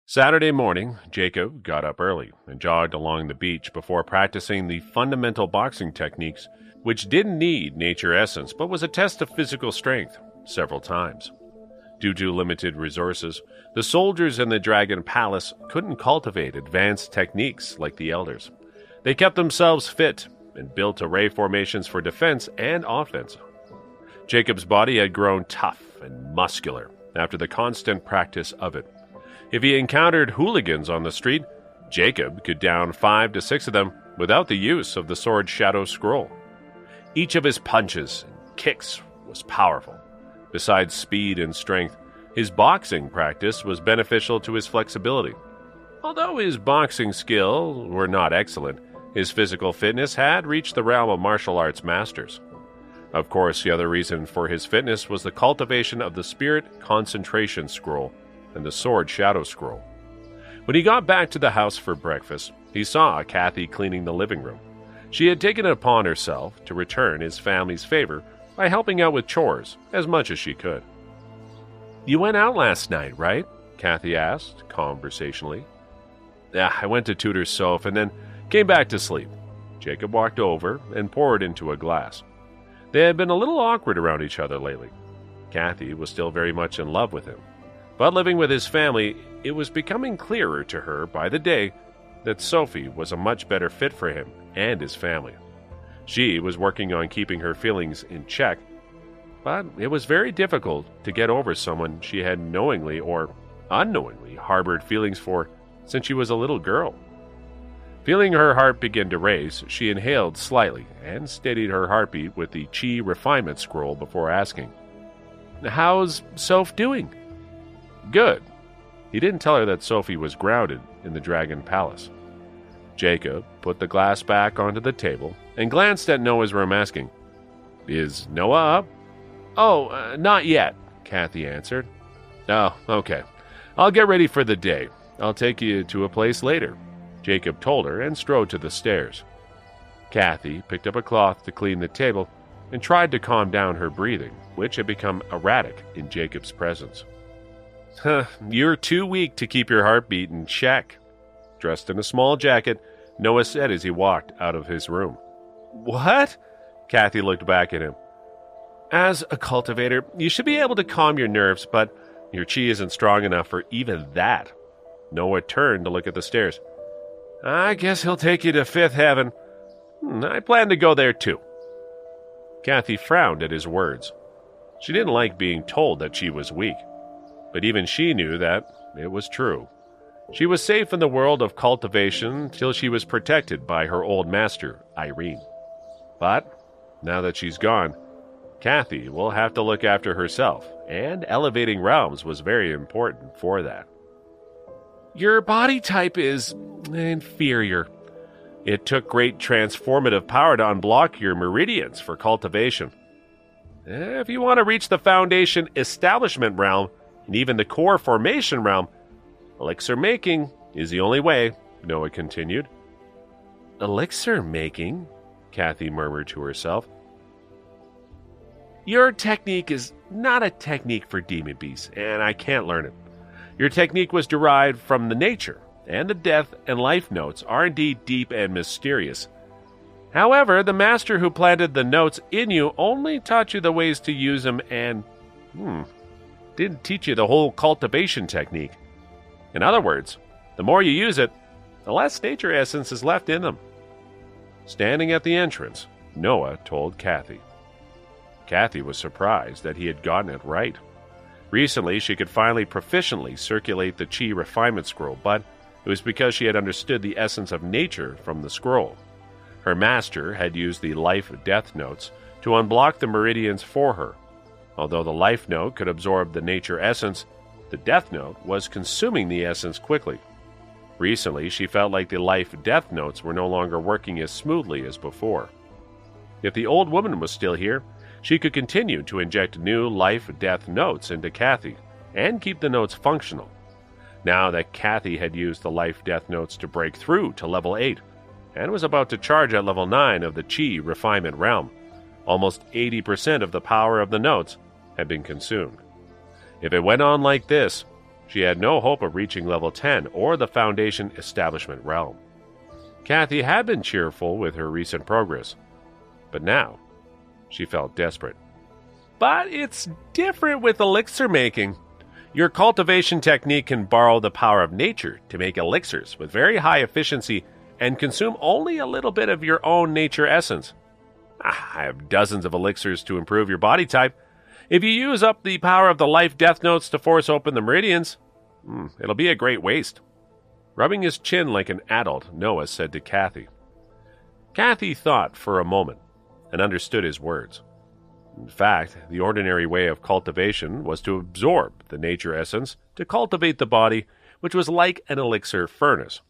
Saturday morning, Jacob got up early and jogged along the beach before practicing the fundamental boxing techniques, which didn't need nature essence but was a test of physical strength several times. Due to limited resources, the soldiers in the Dragon Palace couldn't cultivate advanced techniques like the elders. They kept themselves fit and built array formations for defense and offense. Jacob's body had grown tough and muscular after the constant practice of it. If he encountered hooligans on the street, Jacob could down 5 to 6 of them without the use of the sword shadow scroll. Each of his punches and kicks was powerful. Besides speed and strength, his boxing practice was beneficial to his flexibility. Although his boxing skills were not excellent, his physical fitness had reached the realm of martial arts masters. Of course, the other reason for his fitness was the cultivation of the Spirit Concentration Scroll and the Sword Shadow Scroll. When he got back to the house for breakfast, he saw Kathy cleaning the living room. She had taken it upon herself to return his family's favor by helping out with chores as much as she could. "You went out last night, right?" Kathy asked, conversationally. "Yeah, I went to tutor Soph and then came back to sleep." Jacob walked over and poured into a glass. They had been a little awkward around each other lately. Kathy was still very much in love with him. But living with his family, it was becoming clearer to her by the day that Sophie was a much better fit for him and his family. She was working on keeping her feelings in check, but it was very difficult to get over someone she had knowingly or unknowingly harbored feelings for since she was a little girl. Feeling her heart begin to race, she inhaled slightly and steadied her heartbeat with the Chi refinement scroll before asking, "How's Soph doing?" "Good." He didn't tell her that Sophie was grounded in the Dragon Palace. Jacob put the glass back onto the table and glanced at Noah's room asking, "Is Noah up?" "Oh, not yet," Kathy answered. "Oh, okay. I'll get ready for the day. I'll take you to a place later," Jacob told her and strode to the stairs. Kathy picked up a cloth to clean the table and tried to calm down her breathing, which had become erratic in Jacob's presence. "You're too weak to keep your heartbeat in check," dressed in a small jacket, Noah said as he walked out of his room. "What?" Kathy looked back at him. "As a cultivator, you should be able to calm your nerves, but your chi isn't strong enough for even that." Noah turned to look at the stairs. "I guess he'll take you to Fifth Heaven. I plan to go there too." Kathy frowned at his words. She didn't like being told that she was weak, but even she knew that it was true. She was safe in the world of cultivation till she was protected by her old master, Irene. But now that she's gone, Kathy will have to look after herself, and elevating realms was very important for that. "Your body type is inferior. It took great transformative power to unblock your meridians for cultivation. If you want to reach the foundation establishment realm, and even the core formation realm, elixir making is the only way," Noah continued. "Elixir making?" Kathy murmured to herself. "Your technique is not a technique for demon beasts, and I can't learn it. Your technique was derived from the nature, and the death and life notes are indeed deep and mysterious. However, the master who planted the notes in you only taught you the ways to use them and, didn't teach you the whole cultivation technique. In other words, the more you use it, the less nature essence is left in them." Standing at the entrance, Noah told Kathy. Kathy was surprised that he had gotten it right. Recently, she could finally proficiently circulate the Chi refinement scroll, but it was because she had understood the essence of nature from the scroll. Her master had used the life-death notes to unblock the meridians for her. Although the life note could absorb the nature essence, the death note was consuming the essence quickly. Recently, she felt like the life-death notes were no longer working as smoothly as before. If the old woman was still here, she could continue to inject new life-death notes into Kathy and keep the notes functional. Now that Kathy had used the life-death notes to break through to level 8 and was about to charge at level 9 of the Chi refinement realm, almost 80% of the power of the notes had been consumed. If it went on like this, She had no hope of reaching level 10 or the Foundation establishment realm. Kathy had been cheerful with her recent progress, but now she felt desperate. But it's different with elixir making. Your cultivation technique can borrow the power of nature to make elixirs with very high efficiency and consume only a little bit of your own nature essence. I have dozens of elixirs to improve your body type. If you use up the power of the life-death notes to force open the meridians, it'll be a great waste. Rubbing his chin like an adult, Noah said to Kathy. Kathy thought for a moment and understood his words. In fact, the ordinary way of cultivation was to absorb the nature essence to cultivate the body, which was like an elixir furnace.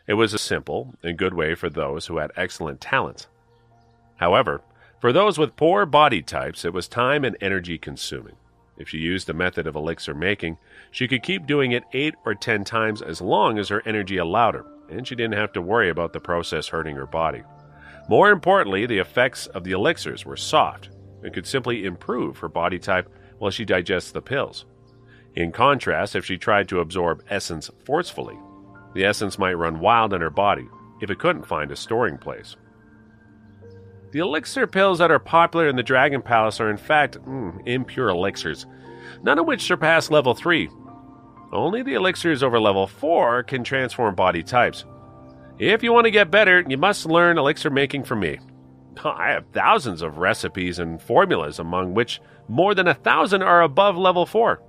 It was a simple and good way for those who had excellent talents. However, for those with poor body types, it was time and energy consuming. If she used the method of elixir making, she could keep doing it 8 or 10 times as long as her energy allowed her, and she didn't have to worry about the process hurting her body. More importantly, the effects of the elixirs were soft and could simply improve her body type while she digests the pills. In contrast, if she tried to absorb essence forcefully, the essence might run wild in her body if it couldn't find a storing place. The elixir pills that are popular in the Dragon Palace are in fact impure elixirs, none of which surpass level 3. Only the elixirs over level 4 can transform body types. If you want to get better, you must learn elixir making from me. I have thousands of recipes and formulas, among which more than 1,000 are above level 4.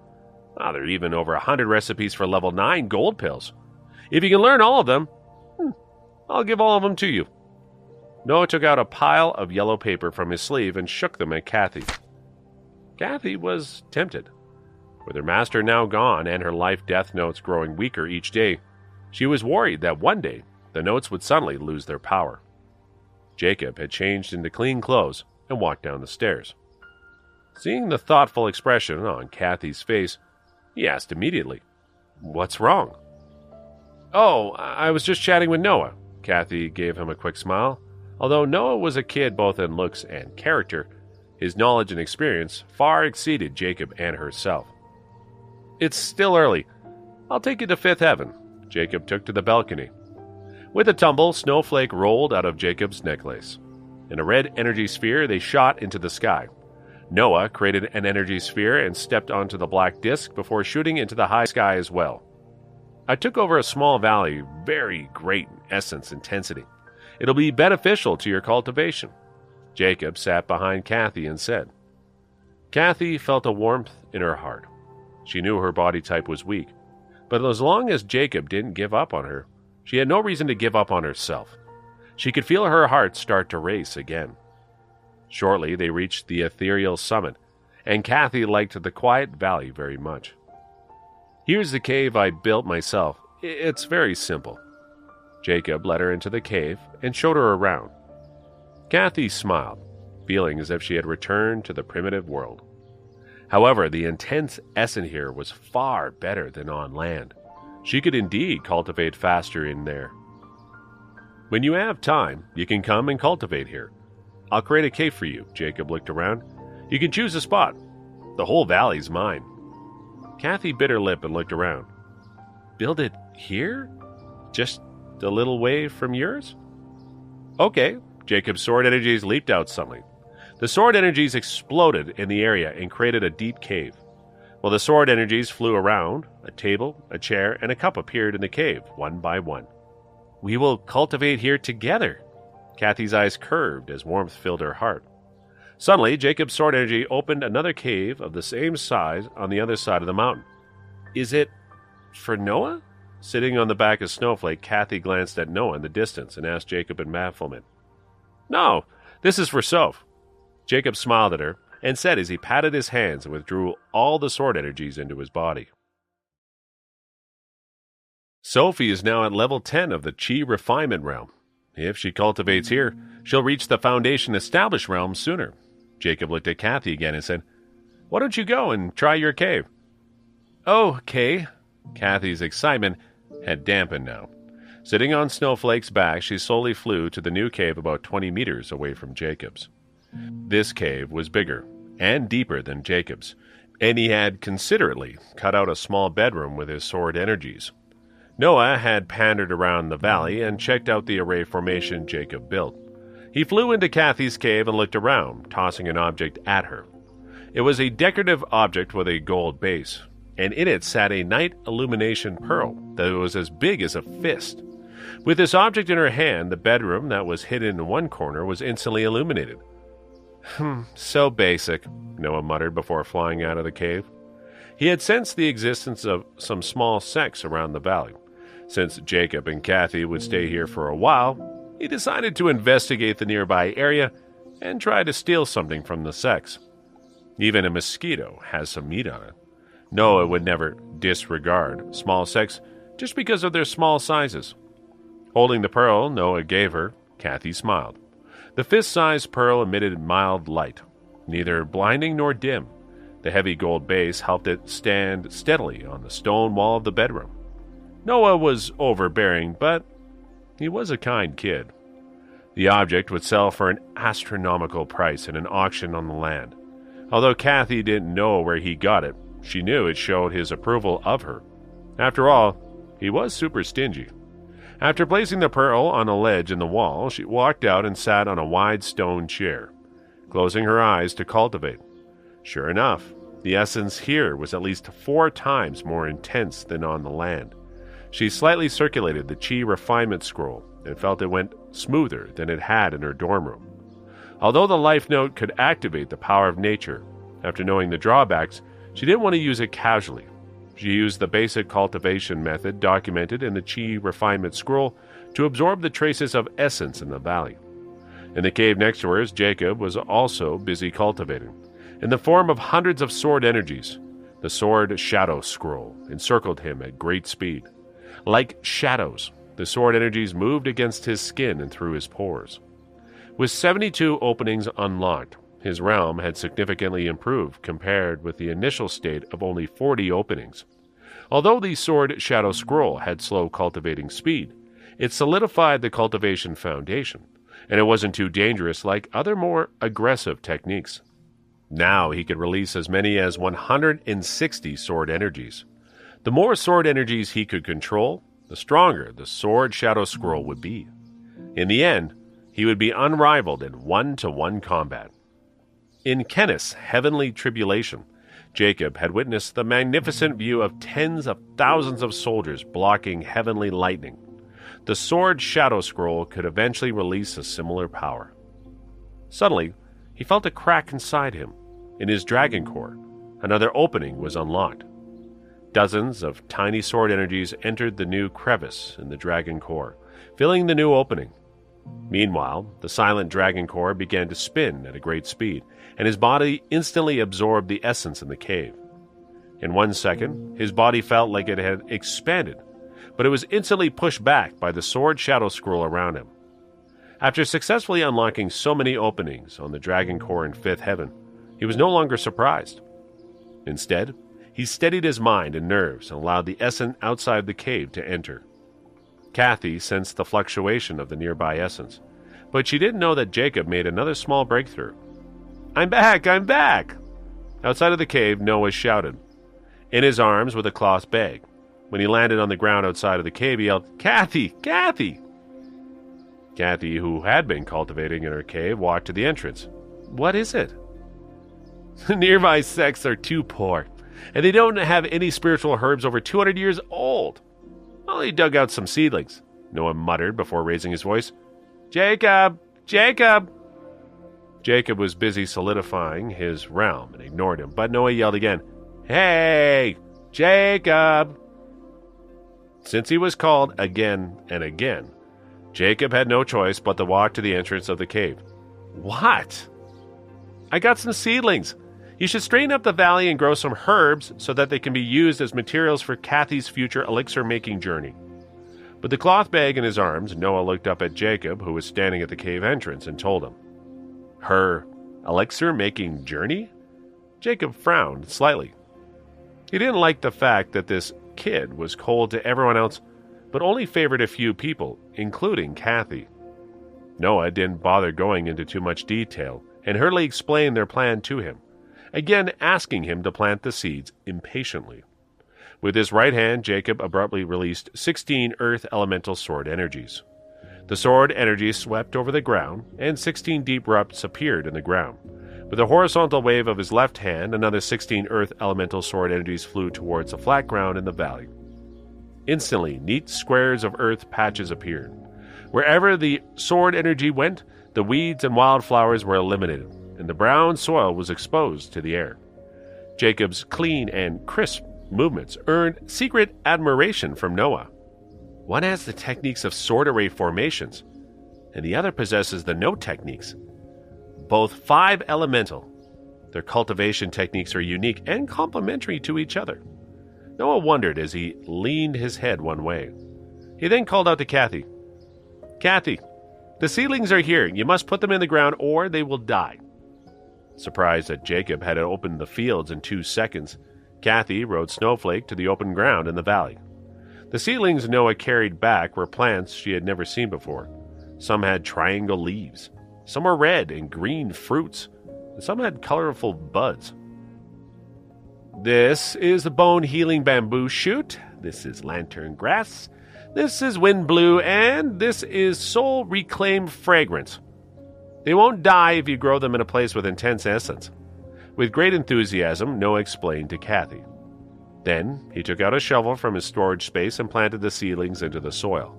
There are even over 100 recipes for level 9 gold pills. If you can learn all of them, I'll give all of them to you. Noah took out a pile of yellow paper from his sleeve and shook them at Kathy. Kathy was tempted. With her master now gone and her life-death notes growing weaker each day, she was worried that one day the notes would suddenly lose their power. Jacob had changed into clean clothes and walked down the stairs. Seeing the thoughtful expression on Kathy's face, he asked immediately, "What's wrong?" "Oh, I was just chatting with Noah." Kathy gave him a quick smile. Although Noah was a kid both in looks and character, his knowledge and experience far exceeded Jacob and herself. "It's still early. I'll take you to Fifth Heaven." Jacob took to the balcony. With a tumble, Snowflake rolled out of Jacob's necklace. In a red energy sphere, they shot into the sky. Noah created an energy sphere and stepped onto the black disk before shooting into the high sky as well. "I took over a small valley, very great in essence intensity. It'll be beneficial to your cultivation." Jacob sat behind Kathy and said. Kathy felt a warmth in her heart. She knew her body type was weak, but as long as Jacob didn't give up on her, she had no reason to give up on herself. She could feel her heart start to race again. Shortly, they reached the ethereal summit, and Kathy liked the quiet valley very much. "Here's the cave I built myself. It's very simple." Jacob led her into the cave and showed her around. Kathy smiled, feeling as if she had returned to the primitive world. However, the intense essence here was far better than on land. She could indeed cultivate faster in there. "When you have time, you can come and cultivate here. I'll create a cave for you." Jacob looked around. "You can choose a spot. The whole valley's mine." Kathy bit her lip and looked around. "Build it here? Just a little way from yours?" "Okay." Jacob's sword energies leaped out suddenly. The sword energies exploded in the area and created a deep cave. While the sword energies flew around, a table, a chair, and a cup appeared in the cave, one by one. "We will cultivate here together." Kathy's eyes curved as warmth filled her heart. Suddenly, Jacob's sword energy opened another cave of the same size on the other side of the mountain. "Is it for Noah?" Sitting on the back of Snowflake, Kathy glanced at Noah in the distance and asked Jacob in bafflement. "No, this is for Soph." Jacob smiled at her and said as he patted his hands and withdrew all the sword energies into his body. Sophie is now at level 10 of the Chi Refinement realm. If she cultivates here, she'll reach the Foundation Established realm sooner. Jacob looked at Kathy again and said, "Why don't you go and try your cave?" "Okay." Kathy's excitement had dampened now. Sitting on Snowflake's back, she slowly flew to the new cave about 20 meters away from Jacob's. This cave was bigger and deeper than Jacob's. and he had considerately cut out a small bedroom with his sword energies. Noah had pandered around the valley and checked out the array formation Jacob built. He flew into Kathy's cave and looked around, tossing an object at her. It was a decorative object with a gold base, and in it sat a night illumination pearl that was as big as a fist. With this object in her hand, the bedroom that was hidden in one corner was instantly illuminated. So basic, Noah muttered before flying out of the cave. He had sensed the existence of some small sects around the valley. Since Jacob and Kathy would stay here for a while, he decided to investigate the nearby area and try to steal something from the sects. Even a mosquito has some meat on it. Noah would never disregard small sects just because of their small sizes. Holding the pearl Noah gave her, Kathy smiled. The fist-sized pearl emitted mild light, neither blinding nor dim. The heavy gold base helped it stand steadily on the stone wall of the bedroom. Noah was overbearing, but he was a kind kid. The object would sell for an astronomical price in an auction on the land. Although Kathy didn't know where he got it, she knew it showed his approval of her. After all, he was super stingy. After placing the pearl on a ledge in the wall, she walked out and sat on a wide stone chair, closing her eyes to cultivate. Sure enough, the essence here was at least 4 times more intense than on the land. She slightly circulated the chi refinement scroll and felt it went smoother than it had in her dorm room. Although the life note could activate the power of nature, after knowing the drawbacks, she didn't want to use it casually. She used the basic cultivation method documented in the chi refinement scroll to absorb the traces of essence in the valley. In the cave next to hers, Jacob was also busy cultivating. In the form of hundreds of sword energies, the sword shadow scroll encircled him at great speed. Like shadows, the sword energies moved against his skin and through his pores. With 72 openings unlocked, his realm had significantly improved compared with the initial state of only 40 openings. Although the sword shadow scroll had slow cultivating speed, it solidified the cultivation foundation, and it wasn't too dangerous like other more aggressive techniques. Now he could release as many as 160 sword energies. The more sword energies he could control, the stronger the sword shadow scroll would be. In the end, he would be unrivaled in 1-to-1 combat. In Kenneth's heavenly tribulation, Jacob had witnessed the magnificent view of tens of thousands of soldiers blocking heavenly lightning. The sword shadow scroll could eventually release a similar power. Suddenly, he felt a crack inside him. In his dragon core, another opening was unlocked. Dozens of tiny sword energies entered the new crevice in the dragon core, filling the new opening. Meanwhile, the silent dragon core began to spin at a great speed, and his body instantly absorbed the essence in the cave. In 1 second, his body felt like it had expanded, but it was instantly pushed back by the sword shadow scroll around him. After successfully unlocking so many openings on the dragon core in 5th heaven, he was no longer surprised. Instead, he steadied his mind and nerves and allowed the essence outside the cave to enter. Kathy sensed the fluctuation of the nearby essence, but she didn't know that Jacob made another small breakthrough. "I'm back! I'm back!" Outside of the cave, Noah shouted. In his arms with a cloth bag. When he landed on the ground outside of the cave, he yelled, "Kathy! Kathy!" Kathy, who had been cultivating in her cave, walked to the entrance. "What is it?" "The nearby sects are too poor, and they don't have any spiritual herbs over 200 years old. Well, they dug out some seedlings," Noah muttered before raising his voice. "Jacob! Jacob!" Jacob was busy solidifying his realm and ignored him, but Noah yelled again, "Hey! Jacob!" Since he was called again and again, Jacob had no choice but to walk to the entrance of the cave. "What?" "I got some seedlings. You should straighten up the valley and grow some herbs so that they can be used as materials for Kathy's future elixir-making journey." With the cloth bag in his arms, Noah looked up at Jacob, who was standing at the cave entrance, and told him, "Her elixir-making journey?" Jacob frowned slightly. He didn't like the fact that this kid was cold to everyone else, but only favored a few people, including Kathy. Noah didn't bother going into too much detail, and hurriedly explained their plan to him. again asking him to plant the seeds impatiently. With his right hand, Jacob abruptly released 16 earth elemental sword energies. The sword energies swept over the ground, and 16 deep rupts appeared in the ground. With a horizontal wave of his left hand, another 16 earth elemental sword energies flew towards the flat ground in the valley. Instantly, neat squares of earth patches appeared. Wherever the sword energy went, the weeds and wildflowers were eliminated, and the brown soil was exposed to the air. Jacob's clean and crisp movements earned secret admiration from Noah. One has the techniques of sword array formations, and the other possesses the no techniques. Both 5 elemental. Their cultivation techniques are unique and complementary to each other. Noah wondered as he leaned his head one way. He then called out to Kathy. "Kathy, the seedlings are here. You must put them in the ground or they will die." Surprised that Jacob had opened the fields in 2 seconds, Kathy rode Snowflake to the open ground in the valley. The seedlings Noah carried back were plants she had never seen before. Some had triangle leaves. Some were red and green fruits, and some had colorful buds. "This is the bone-healing bamboo shoot. This is lantern grass. This is wind blue, and this is soul-reclaimed fragrance. They won't die if you grow them in a place with intense essence." With great enthusiasm, Noah explained to Kathy. Then he took out a shovel from his storage space and planted the seedlings into the soil.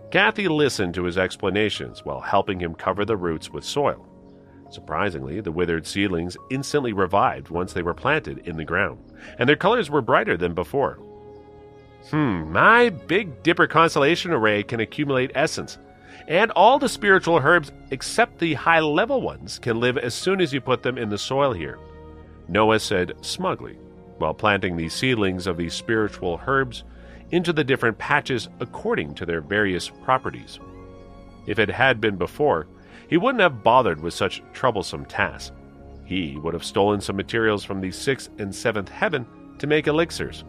Kathy listened to his explanations while helping him cover the roots with soil. Surprisingly, the withered seedlings instantly revived once they were planted in the ground, and their colors were brighter than before. My Big Dipper constellation array can accumulate essence, and all the spiritual herbs except the high-level ones can live as soon as you put them in the soil here," Noah said smugly, while planting the seedlings of these spiritual herbs into the different patches according to their various properties. If it had been before, he wouldn't have bothered with such troublesome tasks. He would have stolen some materials from the 6th and 7th heaven to make elixirs.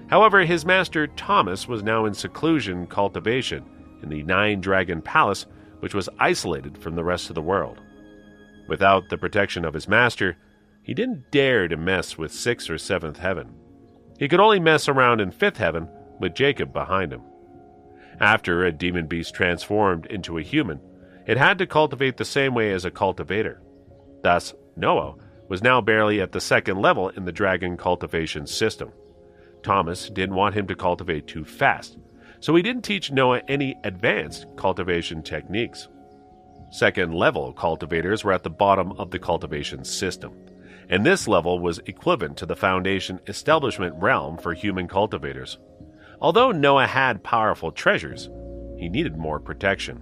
However, his master Thomas was now in seclusion cultivation in the 9-dragon palace, which was isolated from the rest of the world. Without the protection of his master, he didn't dare to mess with 6th or 7th heaven. He could only mess around in 5th heaven with Jacob behind him. After a demon beast transformed into a human, it had to cultivate the same way as a cultivator. Thus, Noah was now barely at the 2nd level in the dragon cultivation system. Thomas didn't want him to cultivate too fast, so he didn't teach Noah any advanced cultivation techniques. 2nd level cultivators were at the bottom of the cultivation system, and this level was equivalent to the Foundation establishment realm for human cultivators. Although Noah had powerful treasures, he needed more protection.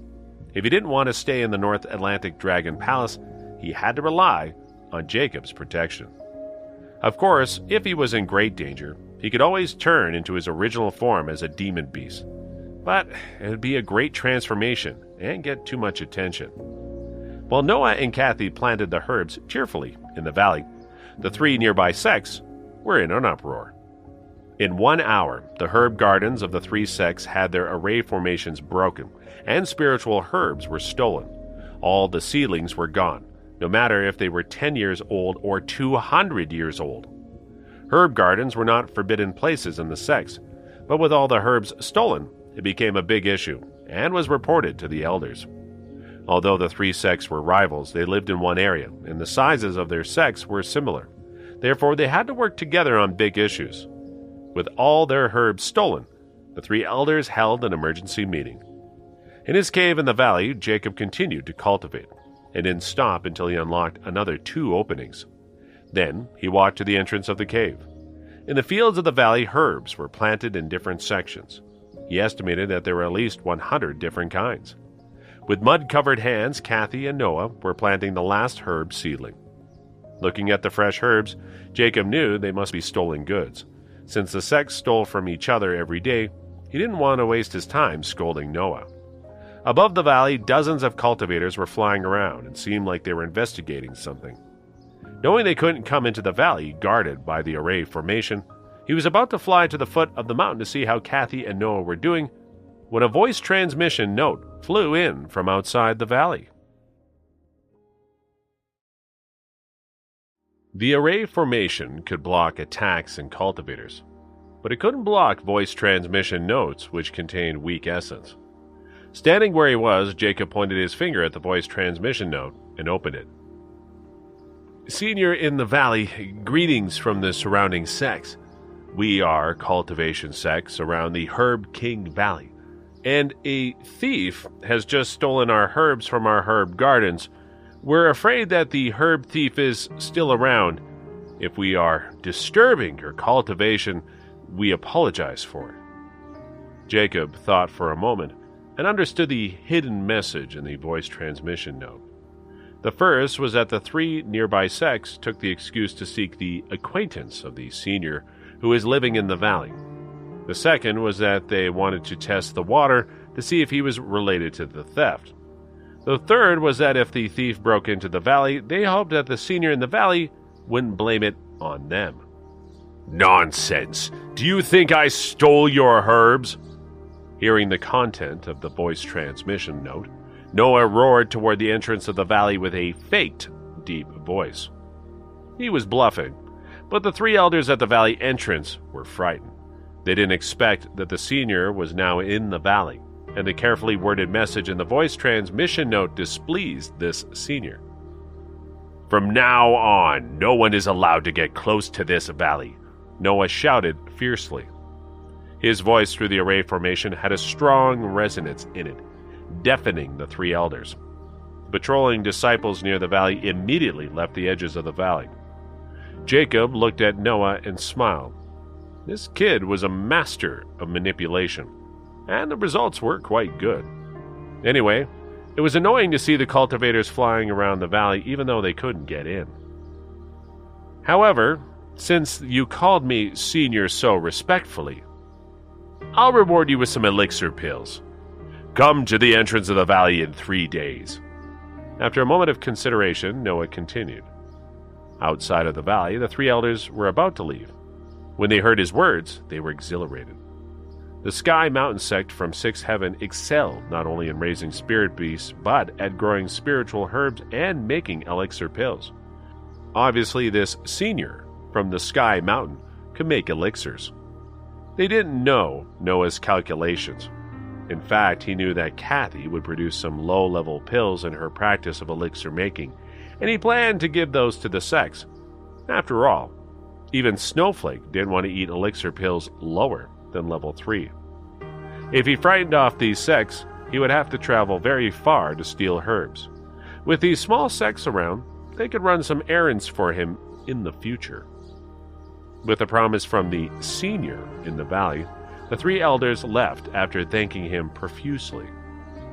If he didn't want to stay in the North Atlantic Dragon Palace, he had to rely on Jacob's protection. Of course, if he was in great danger, he could always turn into his original form as a demon beast. But it would be a great transformation and get too much attention. While Noah and Kathy planted the herbs cheerfully in the valley, the 3 nearby sects were in an uproar. In 1 hour, the herb gardens of the 3 sects had their array formations broken, and spiritual herbs were stolen. All the seedlings were gone, no matter if they were 10 years old or 200 years old. Herb gardens were not forbidden places in the sects, but with all the herbs stolen, it became a big issue, and was reported to the elders. Although the 3 sects were rivals, they lived in one area, and the sizes of their sects were similar. Therefore, they had to work together on big issues. With all their herbs stolen, the 3 elders held an emergency meeting. In his cave in the valley, Jacob continued to cultivate, and didn't stop until he unlocked another 2 openings. Then he walked to the entrance of the cave. In the fields of the valley, herbs were planted in different sections. He estimated that there were at least 100 different kinds. With mud-covered hands, Kathy and Noah were planting the last herb seedling. Looking at the fresh herbs, Jacob knew they must be stolen goods. Since the sects stole from each other every day, he didn't want to waste his time scolding Noah. Above the valley, dozens of cultivators were flying around and seemed like they were investigating something. Knowing they couldn't come into the valley guarded by the array formation, he was about to fly to the foot of the mountain to see how Kathy and Noah were doing when a voice transmission note flew in from outside the valley. The array formation could block attacks and cultivators, but it couldn't block voice transmission notes which contained weak essence. Standing where he was, Jacob pointed his finger at the voice transmission note and opened it. "Senior in the valley, greetings from the surrounding sects. We are cultivation sects around the Herb King Valley, and a thief has just stolen our herbs from our herb gardens. We're afraid that the herb thief is still around. If we are disturbing your cultivation, we apologize for it." Jacob thought for a moment and understood the hidden message in the voice transmission note. The first was that the three nearby sects took the excuse to seek the acquaintance of the senior who is living in the valley. The second was that they wanted to test the water to see if he was related to the theft. The third was that if the thief broke into the valley, they hoped that the senior in the valley wouldn't blame it on them. "Nonsense! Do you think I stole your herbs?" Hearing the content of the voice transmission note, Noah roared toward the entrance of the valley with a faked, deep voice. He was bluffing, but the three elders at the valley entrance were frightened. They didn't expect that the senior was now in the valley, and the carefully worded message in the voice transmission note displeased this senior. "From now on, no one is allowed to get close to this valley," Noah shouted fiercely. His voice through the array formation had a strong resonance in it, deafening the three elders. The patrolling disciples near the valley immediately left the edges of the valley. Jacob looked at Noah and smiled. This kid was a master of manipulation, and the results were quite good. Anyway, it was annoying to see the cultivators flying around the valley even though they couldn't get in. "However, since you called me senior so respectfully, I'll reward you with some elixir pills. Come to the entrance of the valley in 3 days." After a moment of consideration, Noah continued. Outside of the valley, the three elders were about to leave. When they heard his words, they were exhilarated. The Sky Mountain sect from Sixth Heaven excelled not only in raising spirit beasts, but at growing spiritual herbs and making elixir pills. Obviously, this senior from the Sky Mountain could make elixirs. They didn't know Noah's calculations. In fact, he knew that Kathy would produce some low-level pills in her practice of elixir making, and he planned to give those to the sects. After all, even Snowflake didn't want to eat elixir pills lower than level 3. If he frightened off these sects, he would have to travel very far to steal herbs. With these small sects around, they could run some errands for him in the future. With a promise from the senior in the valley, the three elders left after thanking him profusely.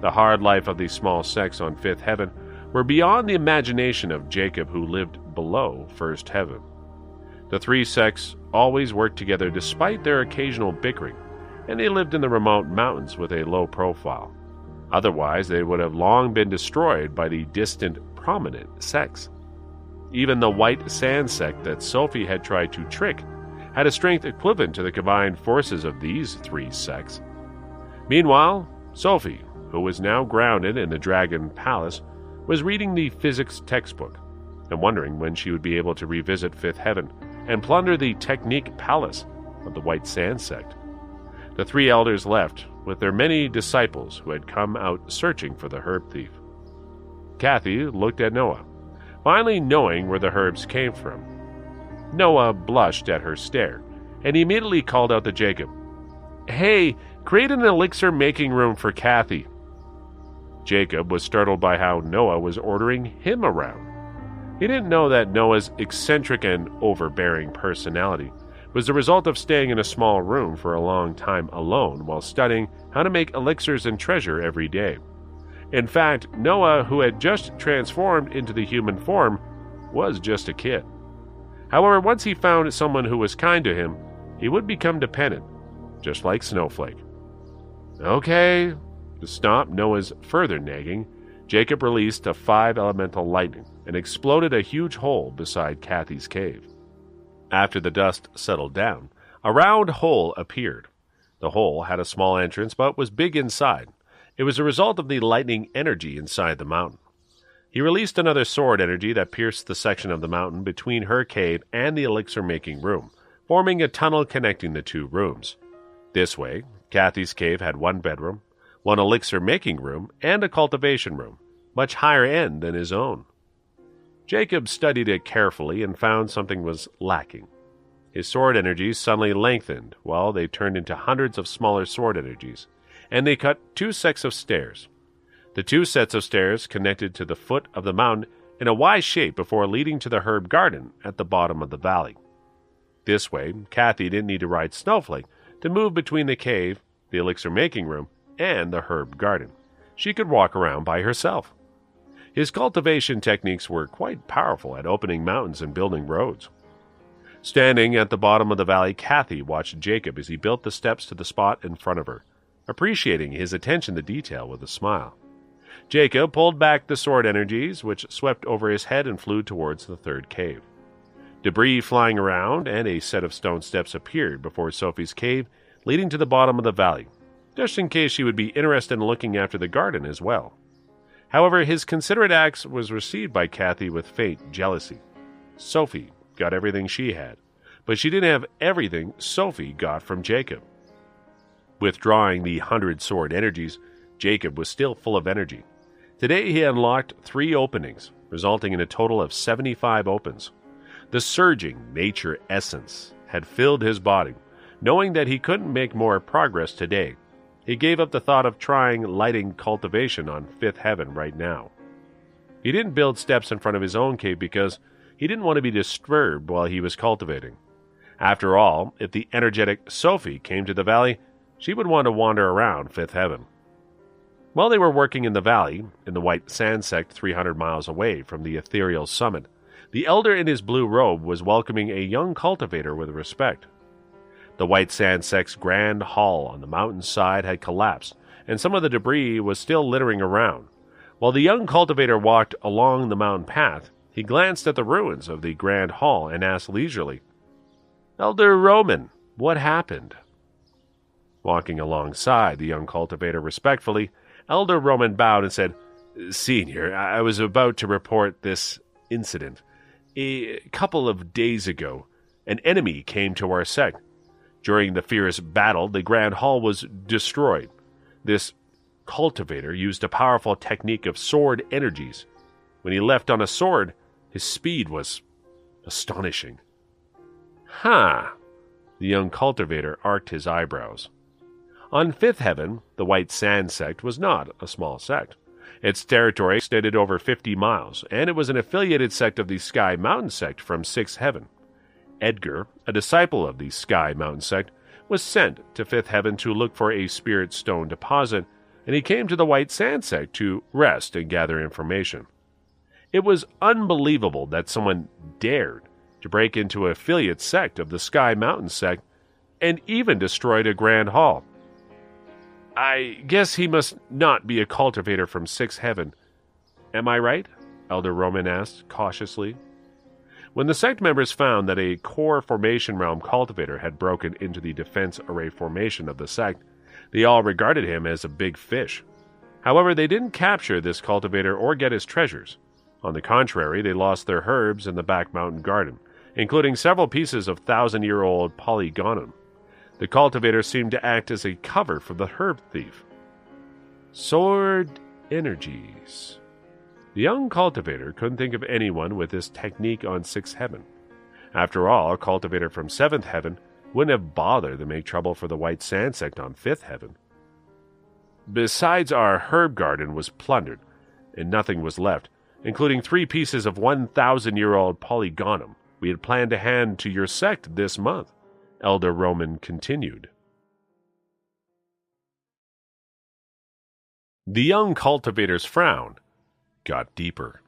The hard life of these small sects on Fifth Heaven were beyond the imagination of Jacob, who lived below First Heaven. The three sects always worked together despite their occasional bickering, and they lived in the remote mountains with a low profile. Otherwise, they would have long been destroyed by the distant, prominent sects. Even the White Sand sect that Sophie had tried to trick had a strength equivalent to the combined forces of these three sects. Meanwhile, Sophie, who was now grounded in the Dragon Palace, was reading the physics textbook and wondering when she would be able to revisit Fifth Heaven and plunder the Technique Palace of the White Sand sect. The three elders left with their many disciples who had come out searching for the herb thief. Kathy looked at Noah, finally knowing where the herbs came from. Noah blushed at her stare, and he immediately called out to Jacob, "Hey, create an elixir making room for Kathy." Jacob was startled by how Noah was ordering him around. He didn't know that Noah's eccentric and overbearing personality was the result of staying in a small room for a long time alone while studying how to make elixirs and treasure every day. In fact, Noah, who had just transformed into the human form, was just a kid. However, once he found someone who was kind to him, he would become dependent, just like Snowflake. Okay. To stop Noah's further nagging, Jacob released a 5-elemental lightning and exploded a huge hole beside Kathy's cave. After the dust settled down, a round hole appeared. The hole had a small entrance but was big inside. It was a result of the lightning energy inside the mountain. He released another sword energy that pierced the section of the mountain between her cave and the elixir-making room, forming a tunnel connecting the two rooms. This way, Kathy's cave had one bedroom, one elixir-making room, and a cultivation room, much higher end than his own. Jacob studied it carefully and found something was lacking. His sword energies suddenly lengthened, while they turned into hundreds of smaller sword energies, and they cut two sets of stairs. The two sets of stairs connected to the foot of the mountain in a Y shape before leading to the herb garden at the bottom of the valley. This way, Kathy didn't need to ride Snowflake to move between the cave, the elixir-making room, and the herb garden. She could walk around by herself. His cultivation techniques were quite powerful at opening mountains and building roads. Standing at the bottom of the valley, Kathy watched Jacob as he built the steps to the spot in front of her, appreciating his attention to detail with a smile. Jacob pulled back the sword energies, which swept over his head and flew towards the third cave. Debris flying around, and a set of stone steps appeared before Sophie's cave, leading to the bottom of the valley, just in case she would be interested in looking after the garden as well. However, his considerate act was received by Kathy with faint jealousy. Sophie got everything she had, but she didn't have everything Sophie got from Jacob. Withdrawing the 100 sword energies, Jacob was still full of energy. Today he unlocked 3 openings, resulting in a total of 75 opens. The surging nature essence had filled his body. Knowing that he couldn't make more progress today, he gave up the thought of trying lighting cultivation on Fifth Heaven right now. He didn't build steps in front of his own cave because he didn't want to be disturbed while he was cultivating. After all, if the energetic Sophie came to the valley, she would want to wander around Fifth Heaven. While they were working in the valley, in the white sand sect 300 miles away from the ethereal summit, the elder in his blue robe was welcoming a young cultivator with respect. The white sand sect's grand hall on the mountainside had collapsed, and some of the debris was still littering around. While the young cultivator walked along the mountain path, he glanced at the ruins of the grand hall and asked leisurely, "Elder Roman, what happened?" Walking alongside the young cultivator respectfully, Elder Roman bowed and said, "Senior, I was about to report this incident. A couple of days ago, an enemy came to our sect. During the fierce battle, the Grand Hall was destroyed. This cultivator used a powerful technique of sword energies. When he left on a sword, his speed was astonishing." "Huh." The young cultivator arched his eyebrows. On Fifth Heaven, the White Sand sect was not a small sect. Its territory extended over 50 miles, and it was an affiliated sect of the Sky Mountain sect from Sixth Heaven. Edgar, a disciple of the Sky Mountain sect, was sent to Fifth Heaven to look for a spirit stone deposit, and he came to the White Sand sect to rest and gather information. It was unbelievable that someone dared to break into an affiliate sect of the Sky Mountain sect and even destroyed a grand hall. "I guess he must not be a cultivator from Sixth Heaven. Am I right?" Elder Roman asked cautiously. When the sect members found that a core formation realm cultivator had broken into the defense array formation of the sect, they all regarded him as a big fish. However, they didn't capture this cultivator or get his treasures. On the contrary, they lost their herbs in the back mountain garden, including several pieces of 1,000-year-old polygonum. The cultivator seemed to act as a cover for the herb thief. Sword energies. The young cultivator couldn't think of anyone with this technique on Sixth Heaven. After all, a cultivator from Seventh Heaven wouldn't have bothered to make trouble for the White Sand sect on Fifth Heaven. Besides, our herb garden was plundered, and nothing was left, including 3 pieces of 1,000-year-old polygonum we had planned to hand to your sect this month, Elder Roman continued. The young cultivator's frown got deeper.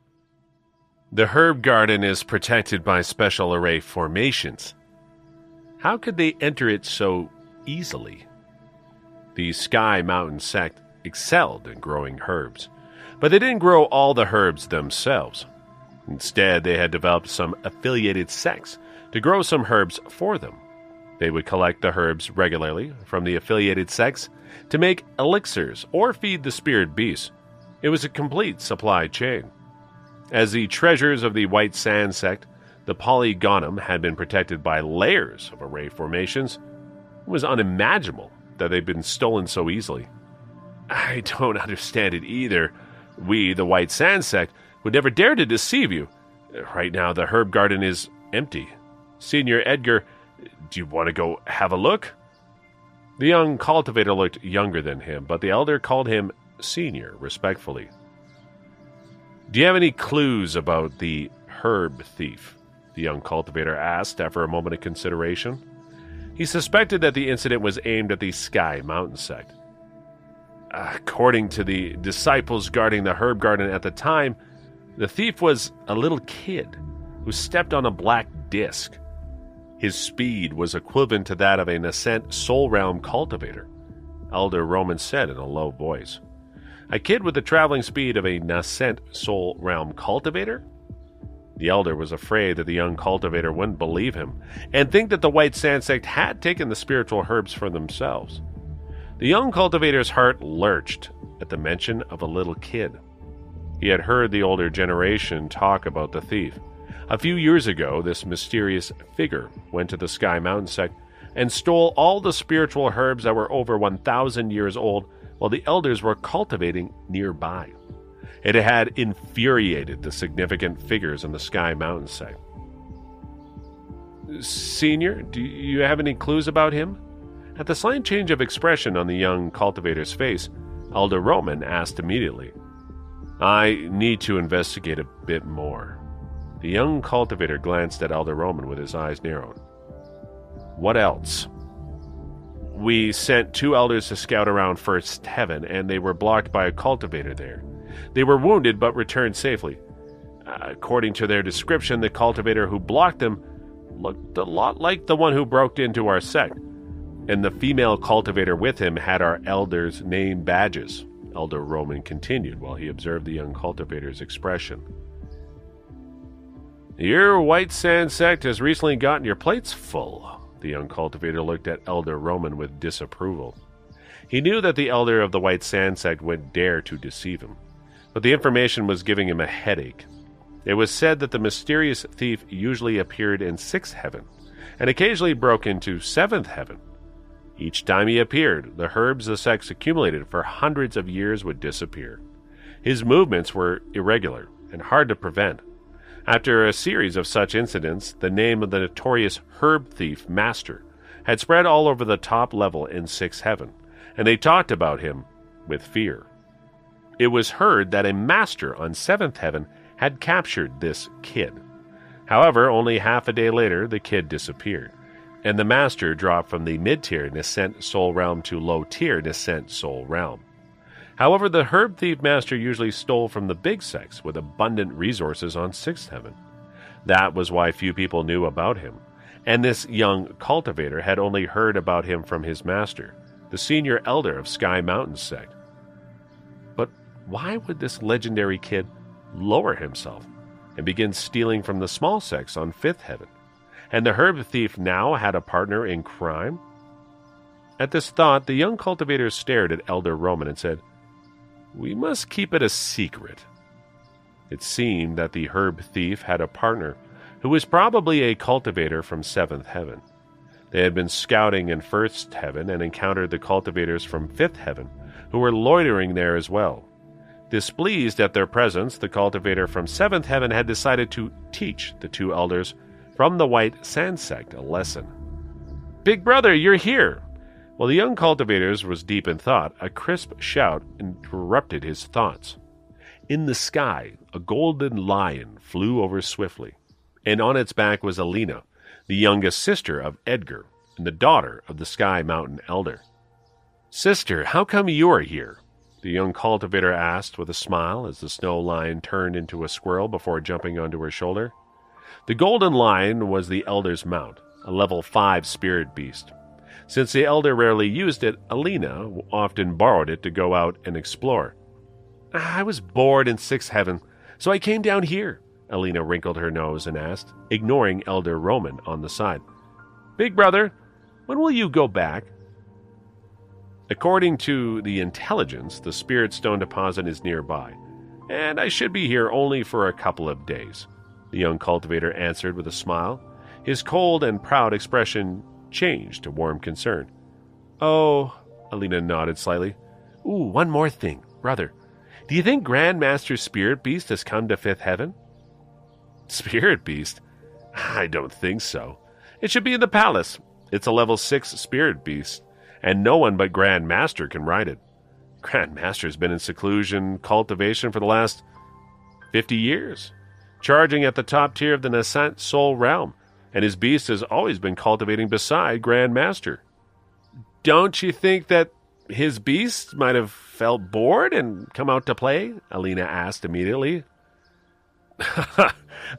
The herb garden is protected by special array formations. How could they enter it so easily? The Sky Mountain sect excelled in growing herbs, but they didn't grow all the herbs themselves. Instead, they had developed some affiliated sects to grow some herbs for them. They would collect the herbs regularly from the affiliated sects to make elixirs or feed the spirit beasts. It was a complete supply chain. As the treasures of the White Sand sect, the Polygonum had been protected by layers of array formations, it was unimaginable that they'd been stolen so easily. I don't understand it either. We, the White Sand sect, would never dare to deceive you. Right now, the herb garden is empty. Senior Edgar, do you want to go have a look? The young cultivator looked younger than him, but the elder called him Senior respectfully. Do you have any clues about the herb thief? The young cultivator asked after a moment of consideration. He suspected that the incident was aimed at the Sky Mountain sect. According to the disciples guarding the herb garden at the time, the thief was a little kid who stepped on a black disc. His speed was equivalent to that of a nascent Soul Realm cultivator, Elder Roman said in a low voice. A kid with the traveling speed of a nascent Soul Realm cultivator? The elder was afraid that the young cultivator wouldn't believe him and think that the White Sand sect had taken the spiritual herbs for themselves. The young cultivator's heart lurched at the mention of a little kid. He had heard the older generation talk about the thief. A few years ago, this mysterious figure went to the Sky Mountain sect and stole all the spiritual herbs that were over 1,000 years old while the elders were cultivating nearby. It had infuriated the significant figures in the Sky Mountain sect. Senior, do you have any clues about him? At the slight change of expression on the young cultivator's face, Elder Roman asked immediately. I need to investigate a bit more. The young cultivator glanced at Elder Roman with his eyes narrowed. What else? We sent 2 elders to scout around First Heaven, and they were blocked by a cultivator there. They were wounded but returned safely. According to their description, the cultivator who blocked them looked a lot like the one who broke into our sect, and the female cultivator with him had our elders' name badges, Elder Roman continued while he observed the young cultivator's expression. Your White Sand sect has recently gotten your plates full. The young cultivator looked at Elder Roman with disapproval. He knew that the elder of the White Sand sect would dare to deceive him, but the information was giving him a headache. It was said that the mysterious thief usually appeared in 6th heaven, and occasionally broke into 7th heaven. Each time he appeared, the herbs the sects accumulated for hundreds of years would disappear. His movements were irregular and hard to prevent. After a series of such incidents, the name of the notorious herb thief master had spread all over the top level in 6th heaven, and they talked about him with fear. It was heard that a master on 7th heaven had captured this kid. However, only half a day later, the kid disappeared, and the master dropped from the mid-tier Nascent Soul Realm to low-tier Nascent Soul Realm. However, the herb thief master usually stole from the big sects with abundant resources on 6th heaven. That was why few people knew about him, and this young cultivator had only heard about him from his master, the senior elder of Sky Mountain sect. But why would this legendary kid lower himself and begin stealing from the small sects on 5th heaven? And the herb thief now had a partner in crime? At this thought, the young cultivator stared at Elder Roman and said, We must keep it a secret. It seemed that the herb thief had a partner who was probably a cultivator from 7th heaven. They had been scouting in 1st heaven and encountered the cultivators from 5th heaven, who were loitering there as well. Displeased at their presence, the cultivator from 7th heaven had decided to teach the 2 elders from the White Sand sect a lesson. Big brother, you're here! While the young cultivators was deep in thought, a crisp shout interrupted his thoughts. In the sky, a golden lion flew over swiftly, and on its back was Alina, the youngest sister of Edgar and the daughter of the Sky Mountain elder. Sister, how come you are here? The young cultivator asked with a smile as the snow lion turned into a squirrel before jumping onto her shoulder. The golden lion was the elder's mount, a level 5 spirit beast. Since the elder rarely used it, Alina often borrowed it to go out and explore. I was bored in 6th heaven, so I came down here, Alina wrinkled her nose and asked, ignoring Elder Roman on the side. Big brother, when will you go back? According to the intelligence, the spirit stone deposit is nearby, and I should be here only for a couple of days," the young cultivator answered with a smile. His cold and proud expression changed to warm concern. "Oh," Alina nodded slightly. "Ooh, one more thing, brother. Do you think Grandmaster Spirit Beast has come to Fifth Heaven?" "Spirit Beast? I don't think so. It should be in the palace. It's a level 6 Spirit Beast, and no one but Grandmaster can ride it. Grandmaster's been in seclusion, cultivation for the last 50 years, charging at the top tier of the nascent soul realm, and his beast has always been cultivating beside Grandmaster." "Don't you think that his beast might have felt bored and come out to play?" Alina asked immediately.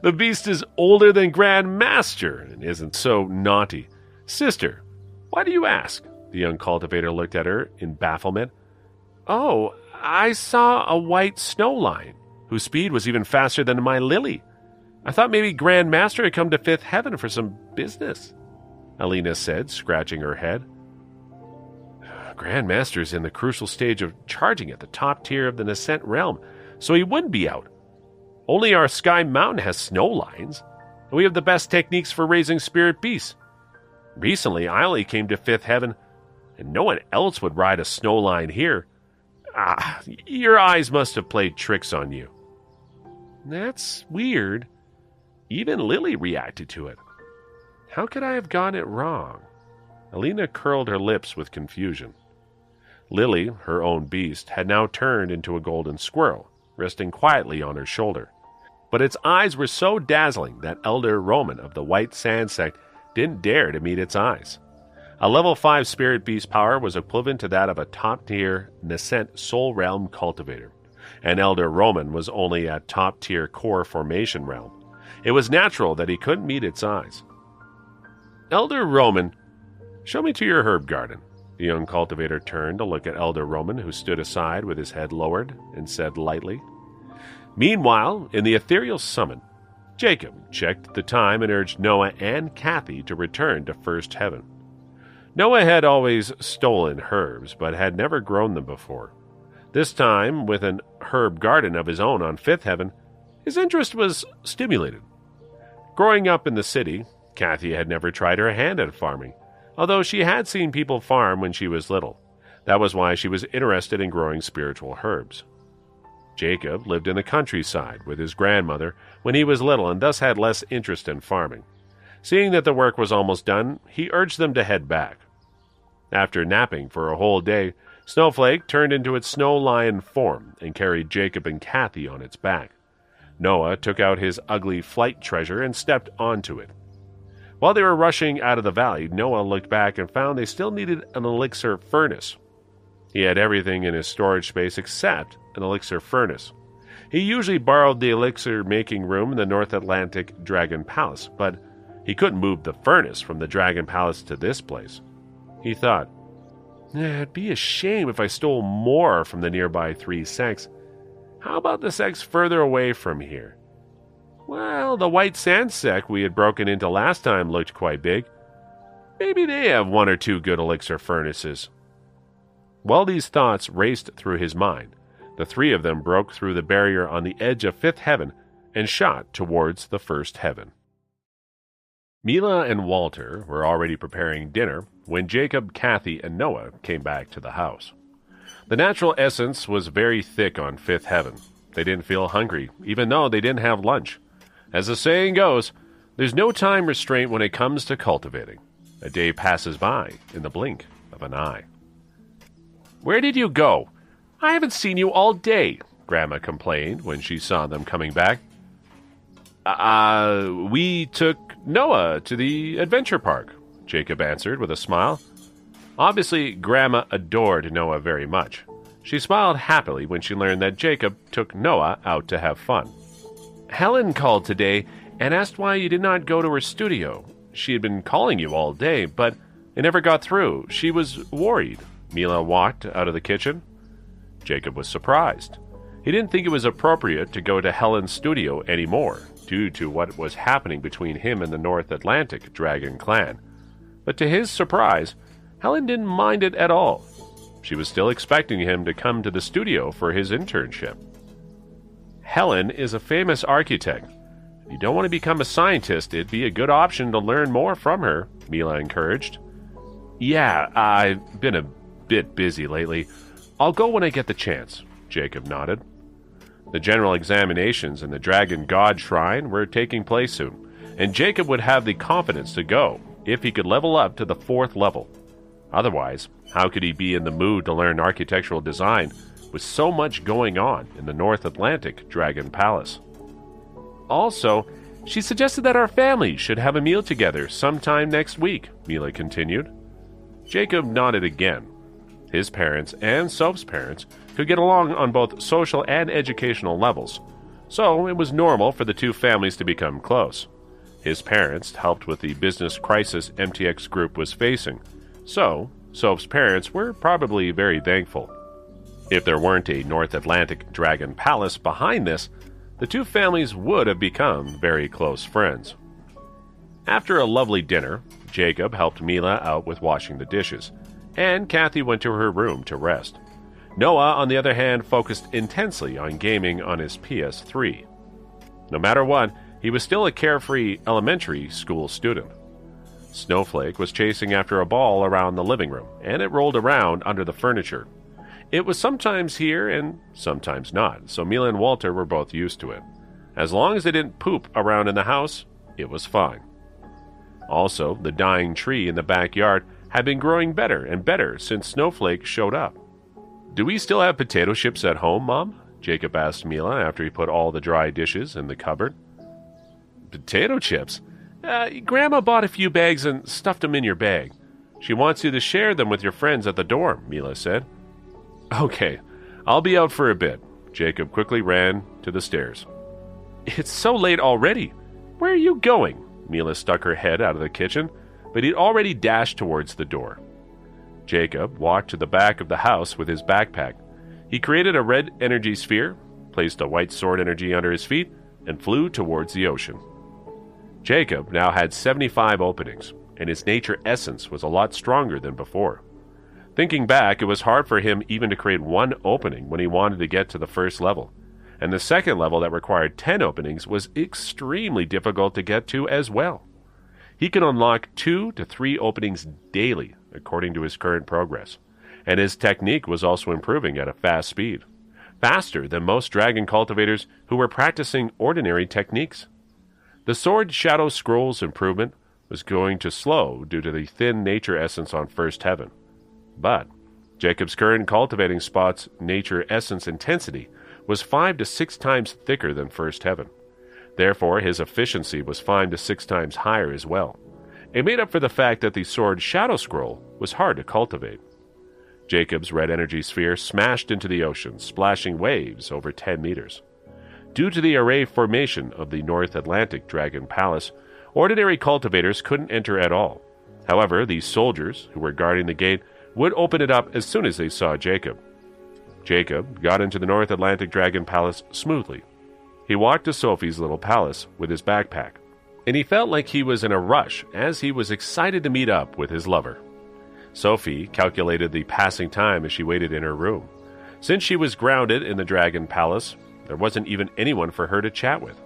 "The beast is older than Grandmaster and isn't so naughty. Sister, why do you ask?" The young cultivator looked at her in bafflement. "Oh, I saw a white snow lion, whose speed was even faster than my Lily. I thought maybe Grandmaster had come to Fifth Heaven for some business," Alina said, scratching her head. "Grandmaster's in the crucial stage of charging at the top tier of the Nascent realm, so he wouldn't be out. Only our Sky Mountain has snow lions, and we have the best techniques for raising spirit beasts. Recently, I only came to Fifth Heaven, and no one else would ride a snow lion here. Your eyes must have played tricks on you." "That's weird. Even Lily reacted to it. How could I have gotten it wrong?" Alina curled her lips with confusion. Lily, her own beast, had now turned into a golden squirrel, resting quietly on her shoulder. But its eyes were so dazzling that Elder Roman of the White Sand Sect didn't dare to meet its eyes. A level 5 spirit beast power was equivalent to that of a top-tier Nascent Soul Realm cultivator, and Elder Roman was only a top-tier core formation realm. It was natural that he couldn't meet its eyes. "Elder Roman, show me to your herb garden." The young cultivator turned to look at Elder Roman, who stood aside with his head lowered, and said lightly. Meanwhile, in the ethereal summit, Jacob checked the time and urged Noah and Kathy to return to First Heaven. Noah had always stolen herbs, but had never grown them before. This time, with an herb garden of his own on Fifth Heaven, his interest was stimulated. Growing up in the city, Kathy had never tried her hand at farming, although she had seen people farm when she was little. That was why she was interested in growing spiritual herbs. Jacob lived in the countryside with his grandmother when he was little and thus had less interest in farming. Seeing that the work was almost done, he urged them to head back. After napping for a whole day, Snowflake turned into its snow lion form and carried Jacob and Kathy on its back. Noah took out his ugly flight treasure and stepped onto it. While they were rushing out of the valley, Noah looked back and found they still needed an elixir furnace. He had everything in his storage space except an elixir furnace. He usually borrowed the elixir-making room in the North Atlantic Dragon Palace, but he couldn't move the furnace from the Dragon Palace to this place. He thought, "It'd be a shame if I stole more from the nearby 3 sects. How about the sects further away from here? Well, the White Sand sect we had broken into last time looked quite big. Maybe they have 1 or 2 good elixir furnaces." While these thoughts raced through his mind, the 3 of them broke through the barrier on the edge of Fifth Heaven and shot towards the First Heaven. Mila and Walter were already preparing dinner when Jacob, Kathy, and Noah came back to the house. The natural essence was very thick on Fifth Heaven. They didn't feel hungry, even though they didn't have lunch. As the saying goes, there's no time restraint when it comes to cultivating. A day passes by in the blink of an eye. "Where did you go? I haven't seen you all day," Grandma complained when she saw them coming back. We took Noah to the adventure park," Jacob answered with a smile. Obviously, Grandma adored Noah very much. She smiled happily when she learned that Jacob took Noah out to have fun. "Helen called today and asked why you did not go to her studio. She had been calling you all day, but it never got through. She was worried." Mila walked out of the kitchen. Jacob was surprised. He didn't think it was appropriate to go to Helen's studio anymore, due to what was happening between him and the North Atlantic Dragon clan. But to his surprise, Helen didn't mind it at all. She was still expecting him to come to the studio for his internship. Helen is a famous architect. If you don't want to become a scientist, it'd be a good option to learn more from her, Mila encouraged. Yeah, I've been a bit busy lately. I'll go when I get the chance, Jacob nodded. The general examinations in the Dragon God Shrine were taking place soon, and Jacob would have the confidence to go if he could level up to the 4th level. Otherwise, how could he be in the mood to learn architectural design with so much going on in the North Atlantic Dragon Palace? Also, she suggested that our families should have a meal together sometime next week, Mila continued. Jacob nodded again. His parents and Soph's parents could get along on both social and educational levels, so it was normal for the two families to become close. His parents helped with the business crisis MTX group was facing, so Soph's parents were probably very thankful. If there weren't a North Atlantic Dragon Palace behind this, the two families would have become very close friends. After a lovely dinner, Jacob helped Mila out with washing the dishes, and Kathy went to her room to rest. Noah, on the other hand, focused intensely on gaming on his PS3. No matter what, he was still a carefree elementary school student. Snowflake was chasing after a ball around the living room, and it rolled around under the furniture. It was sometimes here and sometimes not, so Mila and Walter were both used to it. As long as they didn't poop around in the house, it was fine. Also, the dying tree in the backyard had been growing better and better since Snowflake showed up. Do we still have potato chips at home, Mom? Jacob asked Mila after he put all the dry dishes in the cupboard. Potato chips? Grandma bought a few bags and stuffed them in your bag. She wants you to share them with your friends at the dorm, Mila said. Okay, I'll be out for a bit. Jacob quickly ran to the stairs. It's so late already. Where are you going? Mila stuck her head out of the kitchen, but he'd already dashed towards the door. Jacob walked to the back of the house with his backpack. He created a red energy sphere, placed a white sword energy under his feet, and flew towards the ocean. Jacob now had 75 openings, and his nature essence was a lot stronger than before. Thinking back, it was hard for him even to create one opening when he wanted to get to the first level, and the second level that required 10 openings was extremely difficult to get to as well. He can unlock 2 to 3 openings daily, according to his current progress, and his technique was also improving at a fast speed, faster than most dragon cultivators who were practicing ordinary techniques. The Sword Shadow Scroll's improvement was going to slow due to the thin nature essence on First Heaven. But Jacob's current cultivating spot's nature essence intensity was 5 to 6 times thicker than First Heaven. Therefore, his efficiency was 5 to 6 times higher as well. It made up for the fact that the Sword Shadow Scroll was hard to cultivate. Jacob's red energy sphere smashed into the ocean, splashing waves over 10 meters. Due to the array formation of the North Atlantic Dragon Palace, ordinary cultivators couldn't enter at all. However, the soldiers who were guarding the gate would open it up as soon as they saw Jacob. Jacob got into the North Atlantic Dragon Palace smoothly. He walked to Sophie's little palace with his backpack, and he felt like he was in a rush as he was excited to meet up with his lover. Sophie calculated the passing time as she waited in her room. Since she was grounded in the Dragon Palace, there wasn't even anyone for her to chat with.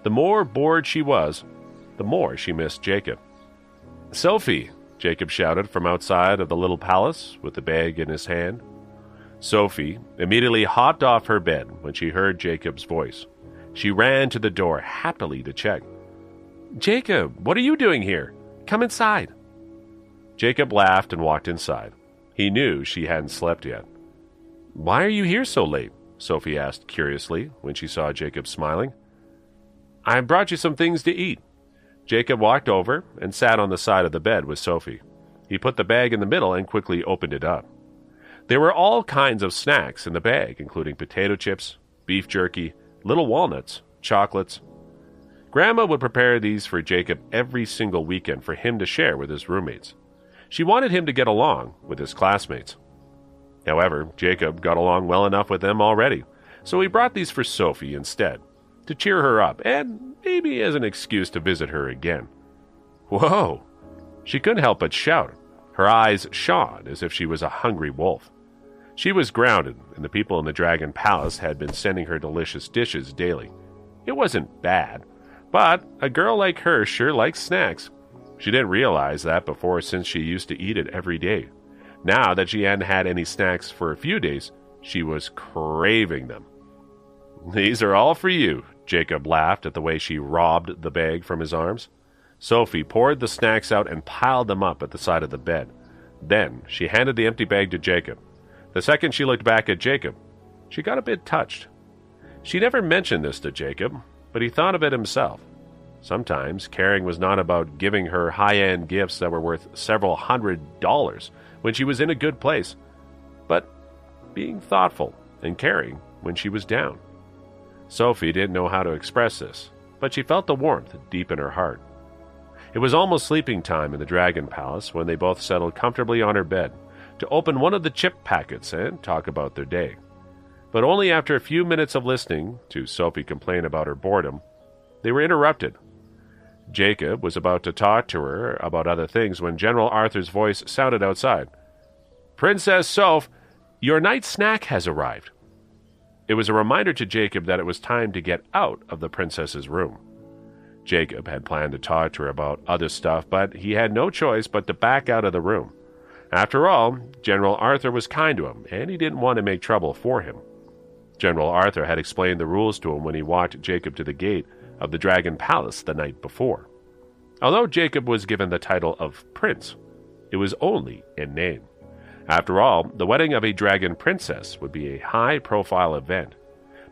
The more bored she was, the more she missed Jacob. Sophie, Jacob shouted from outside of the little palace with the bag in his hand. Sophie immediately hopped off her bed when she heard Jacob's voice. She ran to the door happily to check. Jacob, what are you doing here? Come inside. Jacob laughed and walked inside. He knew she hadn't slept yet. Why are you here so late? Sophie asked curiously when she saw Jacob smiling. I brought you some things to eat. Jacob walked over and sat on the side of the bed with Sophie. He put the bag in the middle and quickly opened it up. There were all kinds of snacks in the bag, including potato chips, beef jerky, little walnuts, chocolates. Grandma would prepare these for Jacob every single weekend for him to share with his roommates. She wanted him to get along with his classmates. However, Jacob got along well enough with them already, so he brought these for Sophie instead, to cheer her up and maybe as an excuse to visit her again. Whoa! She couldn't help but shout. Her eyes shone as if she was a hungry wolf. She was grounded, and the people in the Dragon Palace had been sending her delicious dishes daily. It wasn't bad, but a girl like her sure likes snacks. She didn't realize that before, since she used to eat it every day. Now that she hadn't had any snacks for a few days, she was craving them. "These are all for you," Jacob laughed at the way she robbed the bag from his arms. Sophie poured the snacks out and piled them up at the side of the bed. Then she handed the empty bag to Jacob. The second she looked back at Jacob, she got a bit touched. She never mentioned this to Jacob, but he thought of it himself. Sometimes caring was not about giving her high-end gifts that were worth several $100s when she was in a good place, but being thoughtful and caring when she was down. Sophie didn't know how to express this, but she felt the warmth deep in her heart. It was almost sleeping time in the Dragon Palace when they both settled comfortably on her bed to open one of the chip packets and talk about their day. But only after a few minutes of listening to Sophie complain about her boredom, they were interrupted. Jacob was about to talk to her about other things when General Arthur's voice sounded outside. "Princess Soph, your night snack has arrived." It was a reminder to Jacob that it was time to get out of the princess's room. Jacob had planned to talk to her about other stuff, but he had no choice but to back out of the room. After all, General Arthur was kind to him, and he didn't want to make trouble for him. General Arthur had explained the rules to him when he walked Jacob to the gate of the Dragon Palace the night before. Although Jacob was given the title of prince, it was only in name. After all, the wedding of a dragon princess would be a high-profile event.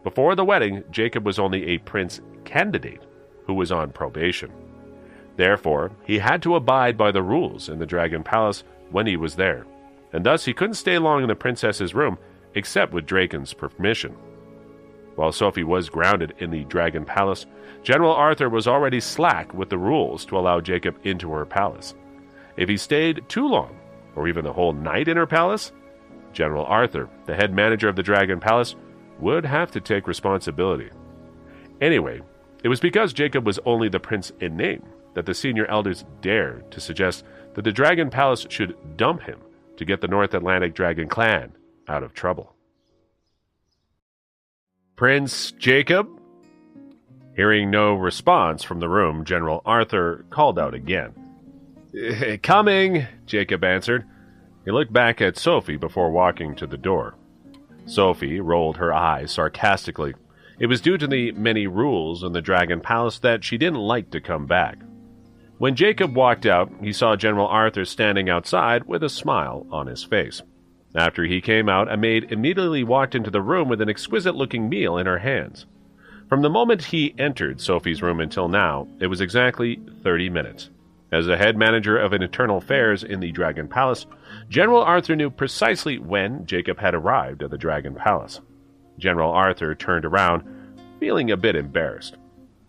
Before the wedding, Jacob was only a prince candidate who was on probation. Therefore, he had to abide by the rules in the Dragon Palace when he was there, and thus he couldn't stay long in the princess's room except with Draken's permission. While Sophie was grounded in the Dragon Palace, General Arthur was already slack with the rules to allow Jacob into her palace. If he stayed too long, or even the whole night in her palace, General Arthur, the head manager of the Dragon Palace, would have to take responsibility. Anyway, it was because Jacob was only the prince in name that the senior elders dared to suggest that the Dragon Palace should dump him to get the North Atlantic Dragon clan out of trouble. "Prince Jacob?" Hearing no response from the room, General Arthur called out again. "Coming," Jacob answered. He looked back at Sophie before walking to the door. Sophie rolled her eyes sarcastically. It was due to the many rules in the Dragon Palace that she didn't like to come back. When Jacob walked out, he saw General Arthur standing outside with a smile on his face. After he came out, a maid immediately walked into the room with an exquisite-looking meal in her hands. From the moment he entered Sophie's room until now, it was exactly 30 minutes. As the head manager of internal affairs in the Dragon Palace, General Arthur knew precisely when Jacob had arrived at the Dragon Palace. General Arthur turned around, feeling a bit embarrassed.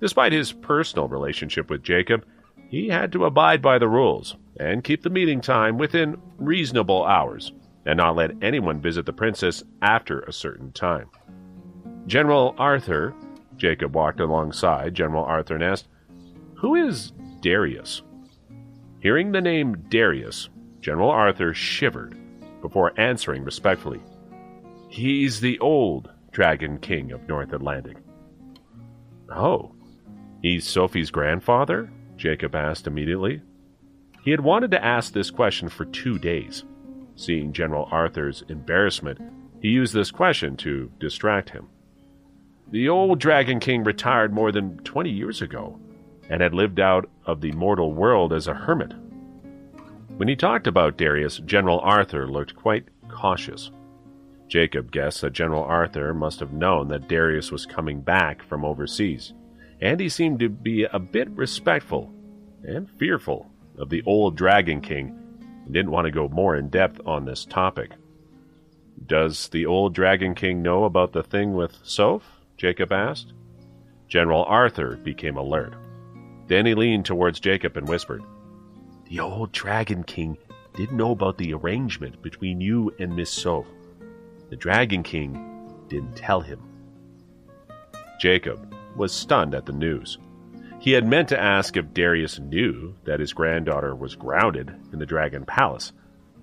Despite his personal relationship with Jacob, he had to abide by the rules and keep the meeting time within reasonable hours, and not let anyone visit the princess after a certain time. "General Arthur," Jacob walked alongside General Arthur and asked, "Who is Darius?" Hearing the name Darius, General Arthur shivered before answering respectfully, "He's the old Dragon King of North Atlantic." "Oh, he's Sophie's grandfather?" Jacob asked immediately. He had wanted to ask this question for 2 days. Seeing General Arthur's embarrassment, he used this question to distract him. "The old Dragon King retired more than 20 years ago, and had lived out of the mortal world as a hermit." When he talked about Darius, General Arthur looked quite cautious. Jacob guessed that General Arthur must have known that Darius was coming back from overseas, and he seemed to be a bit respectful and fearful of the old Dragon King and didn't want to go more in depth on this topic. "Does the old Dragon King know about the thing with Soph?" Jacob asked. General Arthur became alert. Then he leaned towards Jacob and whispered, "The old Dragon King didn't know about the arrangement between you and Miss Soph. The Dragon King didn't tell him." Jacob was stunned at the news. He had meant to ask if Darius knew that his granddaughter was grounded in the Dragon Palace,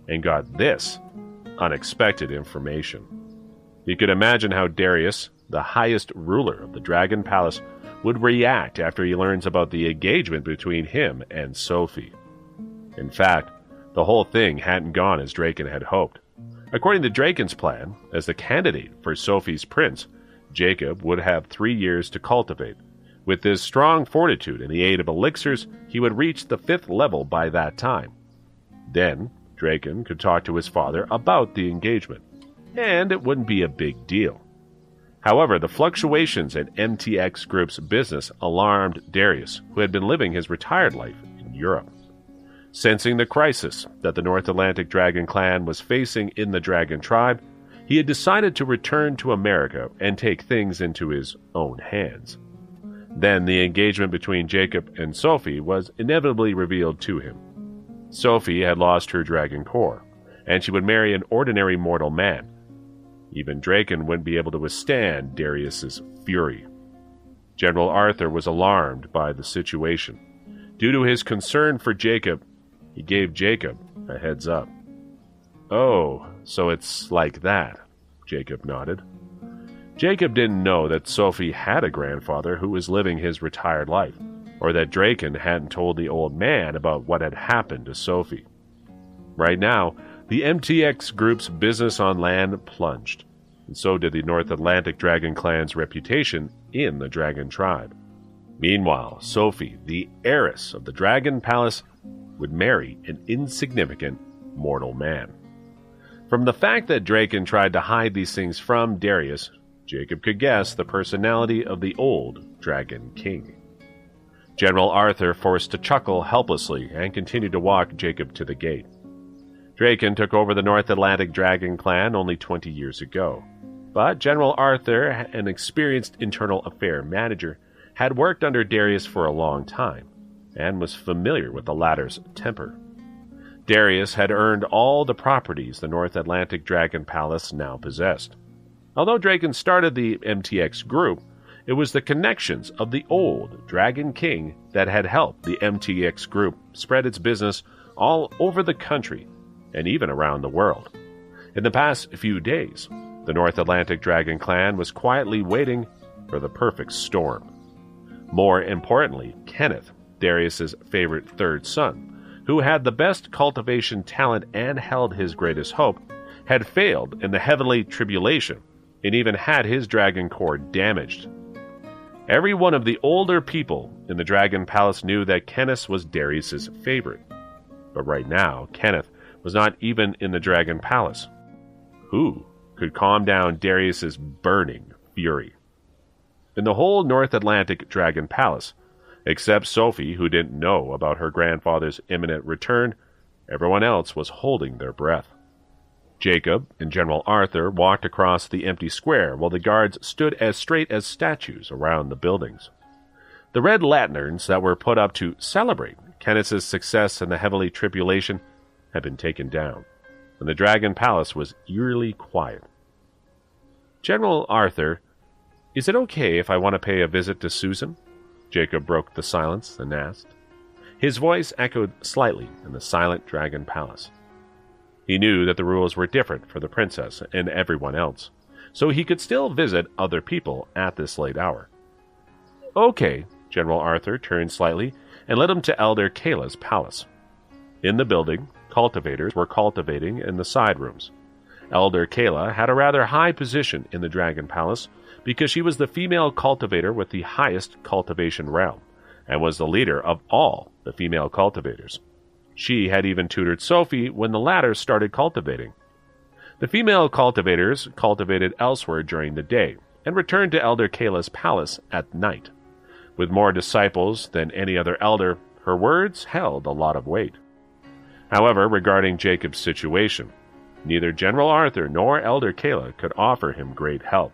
and got this, unexpected information. He could imagine how Darius, the highest ruler of the Dragon Palace, would react after he learns about the engagement between him and Sophie. In fact, the whole thing hadn't gone as Draken had hoped. According to Draken's plan, as the candidate for Sophie's prince, Jacob would have 3 years to cultivate. With his strong fortitude and the aid of elixirs, he would reach the 5th level by that time. Then, Draken could talk to his father about the engagement, and it wouldn't be a big deal. However, the fluctuations in MTX Group's business alarmed Darius, who had been living his retired life in Europe. Sensing the crisis that the North Atlantic Dragon clan was facing in the Dragon tribe, he had decided to return to America and take things into his own hands. Then the engagement between Jacob and Sophie was inevitably revealed to him. Sophie had lost her dragon core, and she would marry an ordinary mortal man. Even Draken wouldn't be able to withstand Darius's fury. General Arthur was alarmed by the situation. Due to his concern for Jacob, he gave Jacob a heads up. "Oh, so it's like that," Jacob nodded. Jacob didn't know that Sophie had a grandfather who was living his retired life, or that Draken hadn't told the old man about what had happened to Sophie. Right now, the MTX Group's business on land plunged, and so did the North Atlantic Dragon clan's reputation in the Dragon tribe. Meanwhile, Sophie, the heiress of the Dragon Palace, would marry an insignificant mortal man. From the fact that Draken tried to hide these things from Darius, Jacob could guess the personality of the old Dragon King. General Arthur forced to chuckle helplessly and continued to walk Jacob to the gate. Draken took over the North Atlantic Dragon clan only 20 years ago, but General Arthur, an experienced internal affair manager, had worked under Darius for a long time and was familiar with the latter's temper. Darius had earned all the properties the North Atlantic Dragon Palace now possessed. Although Draken started the MTX Group, it was the connections of the old Dragon King that had helped the MTX Group spread its business all over the country and even around the world. In the past few days, the North Atlantic Dragon clan was quietly waiting for the perfect storm. More importantly, Kenneth, Darius's favorite third son, who had the best cultivation talent and held his greatest hope, had failed in the heavenly tribulation and even had his dragon core damaged. Every one of the older people in the Dragon Palace knew that Kenneth was Darius's favorite. But right now, Kenneth was not even in the Dragon Palace. Who could calm down Darius's burning fury? In the whole North Atlantic Dragon Palace, except Sophie, who didn't know about her grandfather's imminent return, everyone else was holding their breath. Jacob and General Arthur walked across the empty square while the guards stood as straight as statues around the buildings. The red lanterns that were put up to celebrate Kenneth's success in the heavenly tribulation had been taken down, and the Dragon Palace was eerily quiet. "General Arthur, is it okay if I want to pay a visit to Susan?" Jacob broke the silence and asked. His voice echoed slightly in the silent Dragon Palace. He knew that the rules were different for the princess and everyone else, so he could still visit other people at this late hour. "Okay," General Arthur turned slightly and led him to Elder Kayla's palace. In the building, cultivators were cultivating in the side rooms. Elder Kayla had a rather high position in the Dragon Palace because she was the female cultivator with the highest cultivation realm, and was the leader of all the female cultivators. She had even tutored Sophie when the latter started cultivating. The female cultivators cultivated elsewhere during the day, and returned to Elder Kayla's palace at night. With more disciples than any other elder, her words held a lot of weight. However, regarding Jacob's situation, neither General Arthur nor Elder Kayla could offer him great help.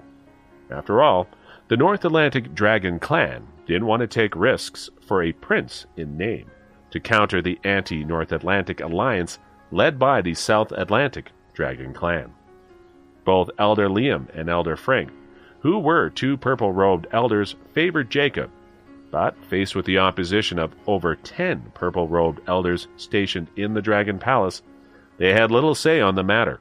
After all, the North Atlantic Dragon clan didn't want to take risks for a prince in name to counter the anti-North Atlantic alliance led by the South Atlantic Dragon clan. Both Elder Liam and Elder Frank, who were two purple-robed elders, favored Jacob, but faced with the opposition of over 10 purple-robed elders stationed in the Dragon Palace, they had little say on the matter.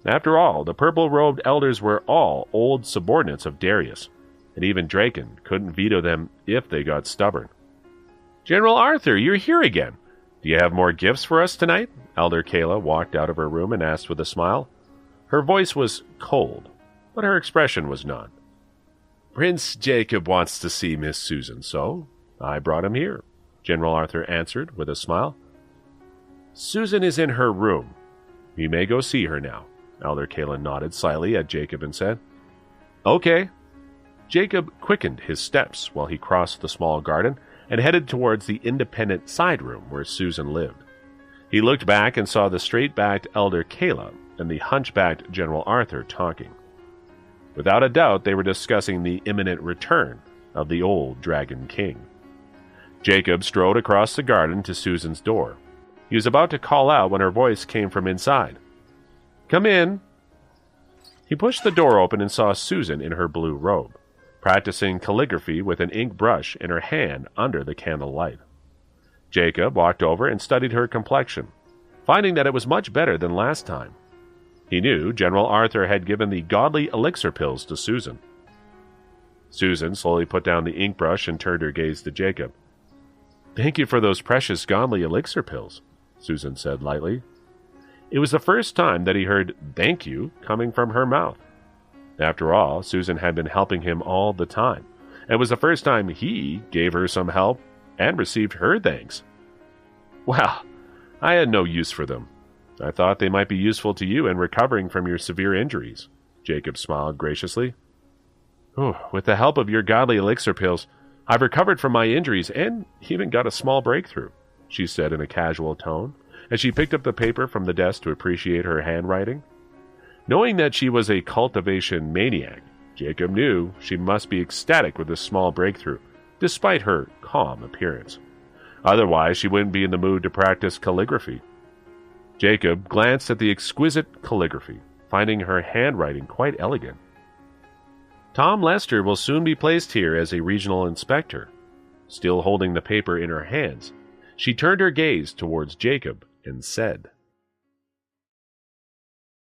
After all, the purple-robed elders were all old subordinates of Darius, and even Draken couldn't veto them if they got stubborn. "General Arthur, you're here again. Do you have more gifts for us tonight?" Elder Kayla walked out of her room and asked with a smile. Her voice was cold, but her expression was not. "Prince Jacob wants to see Miss Susan, so I brought him here," General Arthur answered with a smile. "Susan is in her room. You may go see her now." Elder Kayla nodded slyly at Jacob and said, "Okay." Jacob quickened his steps while he crossed the small garden and headed towards the independent side room where Susan lived. He looked back and saw the straight-backed Elder Kayla and the hunchbacked General Arthur talking. Without a doubt, they were discussing the imminent return of the old Dragon King. Jacob strode across the garden to Susan's door. He was about to call out when her voice came from inside. "Come in." He pushed the door open and saw Susan in her blue robe, practicing calligraphy with an ink brush in her hand under the candlelight. Jacob walked over and studied her complexion, finding that it was much better than last time. He knew General Arthur had given the godly elixir pills to Susan. Susan slowly put down the ink brush and turned her gaze to Jacob. "Thank you for those precious godly elixir pills," Susan said lightly. It was the first time that he heard "thank you" coming from her mouth. After all, Susan had been helping him all the time, and it was the first time he gave her some help and received her thanks. "Well, I had no use for them. I thought they might be useful to you in recovering from your severe injuries," Jacob smiled graciously. "With the help of your godly elixir pills, I've recovered from my injuries and even got a small breakthrough," she said in a casual tone, as she picked up the paper from the desk to appreciate her handwriting. Knowing that she was a cultivation maniac, Jacob knew she must be ecstatic with this small breakthrough, despite her calm appearance. Otherwise, she wouldn't be in the mood to practice calligraphy. Jacob glanced at the exquisite calligraphy, finding her handwriting quite elegant. "Tom Lester will soon be placed here as a regional inspector." Still holding the paper in her hands, she turned her gaze towards Jacob and said,